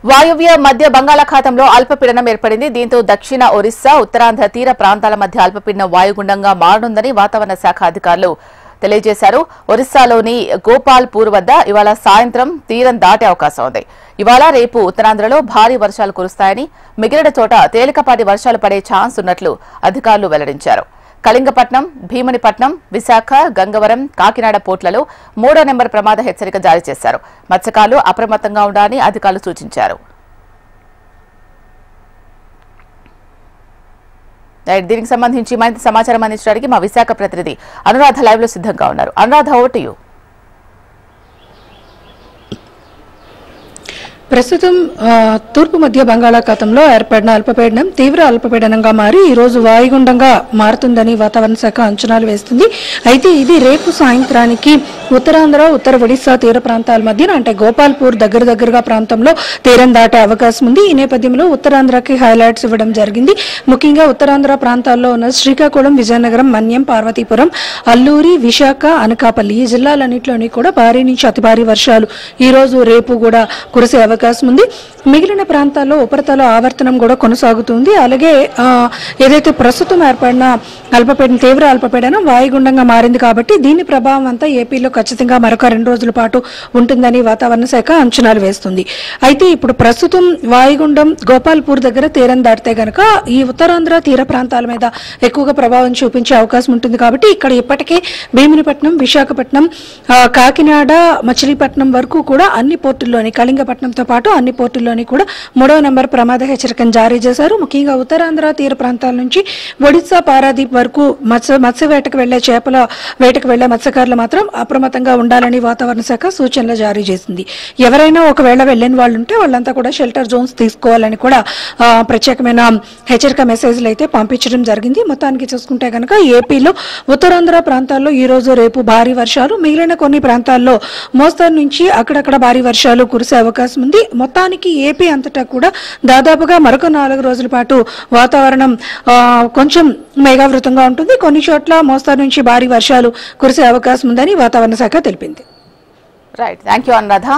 వాయువ్య మధ్య బంగాళాఖాతంలో అల్పపీడనం ఏర్పడింది. దీంతో దక్షిణ ఒరిస్సా, ఉత్తరాంధ్ర తీర ప్రాంతాల మధ్య అల్పపీడనం వాయుగుండంగా మారనుందని వాతావరణ శాఖ అధికారులు తెలియజేశారు. ఒరిస్సాలోని గోపాల్పూర్ వద్ద ఇవాళ సాయంత్రం తీరం దాటే అవకాశం ఉంది. ఇవాళ రేపు ఉత్తరాంధ్రలో భారీ వర్షాలు కురుస్తాయని, మిగిలిన చోట తేలికపాటి వర్షాలు పడే ఛాన్స్ ఉన్నట్లు అధికారులు వెల్లడించారు. కళింగపట్నం, భీమునిపట్నం, విశాఖ, గంగవరం, కాకినాడ పోర్టులలో 3వ నెంబర్ ప్రమాద హెచ్చరిక జారీ చేశారు. మత్స్యకారులు అప్రమత్తంగా ఉండాలని అధికారులు సూచించారు. దీనికి సంబంధించి మరింత సమాచారం అందించడానికి మా విశాఖ ప్రతినిధి అనురాధ లైవ్ లో సిద్ధంగా ఉన్నారు. Anuradha, over to you. ప్రస్తుతం తూర్పు మధ్య బంగాళాఖాతంలో ఏర్పడిన అల్పపీడనం తీవ్ర అల్పపీడనంగా మారి ఈ రోజు వాయుగుండంగా మారుతుందని వాతావరణ శాఖ అంచనాలు వేస్తుంది. అయితే ఇది రేపు సాయంత్రానికి ఉత్తరాంధ్ర, ఉత్తర ఒడిశా తీర ప్రాంతాల మధ్యన అంటే గోపాల్పూర్ దగ్గరగా ప్రాంతంలో తీరం దాటే అవకాశం ఉంది. ఈ నేపథ్యంలో ఉత్తరాంధ్రకి హైలైట్స్ ఇవ్వడం జరిగింది. ముఖ్యంగా ఉత్తరాంధ్ర ప్రాంతాల్లో ఉన్న శ్రీకాకుళం, విజయనగరం, మన్యం, పార్వతీపురం, అల్లూరి, విశాఖ, అనకాపల్లి ఈ జిల్లాలన్నింటిలోని కూడా భారీ నుంచి అతి భారీ వర్షాలు ఈ రోజు రేపు కూడా కురిసే అవకాశం ఉంది. మిగిలిన ప్రాంతాల్లో ఉపరితల ఆవర్తనం కూడా కొనసాగుతుంది. అలాగే ఏదైతే ప్రస్తుతం ఏర్పడిన తీవ్ర అల్పపీడనం వాయుగుండంగా మారింది కాబట్టి దీని ప్రభావం అంతా ఏపీలో ఖచ్చితంగా మరొక 2 రోజుల పాటు ఉంటుందని వాతావరణ శాఖ అంచనాలు వేస్తుంది. అయితే ఇప్పుడు ప్రస్తుతం వాయుగుండం గోపాల్పూర్ దగ్గర తీరం దాటితే గనక ఈ ఉత్తరాంధ్ర తీర ప్రాంతాల మీద ఎక్కువగా ప్రభావం చూపించే అవకాశం ఉంటుంది కాబట్టి ఇక్కడ ఇప్పటికే భీమునిపట్నం, విశాఖపట్నం, కాకినాడ, మచిలీపట్నం వరకు కూడా అన్ని పోర్టుల్లోని కళింగపట్నంతో పాటు అన్ని పోర్టుల్లోని కూడా 3వ నెంబర్ ప్రమాద హెచ్చరికను జారీ చేశారు. ముఖ్యంగా ఉత్తరాంధ్ర తీర ప్రాంతాల నుంచి ఒడిశా, పారాదీప్ వరకు మత్స్య వేటకు వెళ్లే చేపల వేటకు వెళ్లే మత్స్యకారులు మాత్రం అప్రమత్తంగా ఉండాలని వాతావరణ శాఖ సూచనలు జారీ చేసింది. ఎవరైనా ఒకవేళ వెళ్లిన వాళ్ళు ఉంటే వాళ్ళంతా కూడా షెల్టర్ జోన్స్ తీసుకోవాలని కూడా ప్రత్యేకమైన హెచ్చరిక మెసేజ్లు అయితే పంపించడం జరిగింది. మొత్తానికి చూసుకుంటే కనుక ఏపీలో ఉత్తరాంధ్ర ప్రాంతాల్లో ఈ రోజు రేపు భారీ వర్షాలు, మిగిలిన కొన్ని ప్రాంతాల్లో మోస్తరు నుంచి అక్కడక్కడ భారీ వర్షాలు కురిసే అవకాశం ఉంది. మొత్తానికి ఏపీ అంతటా కూడా దాదాపుగా మరొక 4 రోజుల పాటు వాతావరణం కొంచెం మేఘావృతంగా ఉంటుంది. కొన్ని చోట్ల మోస్తరు నుంచి భారీ వర్షాలు కురిసే అవకాశం ఉందని వాతావరణ శాఖ తెలిపింది. Right, thank you Anuradha.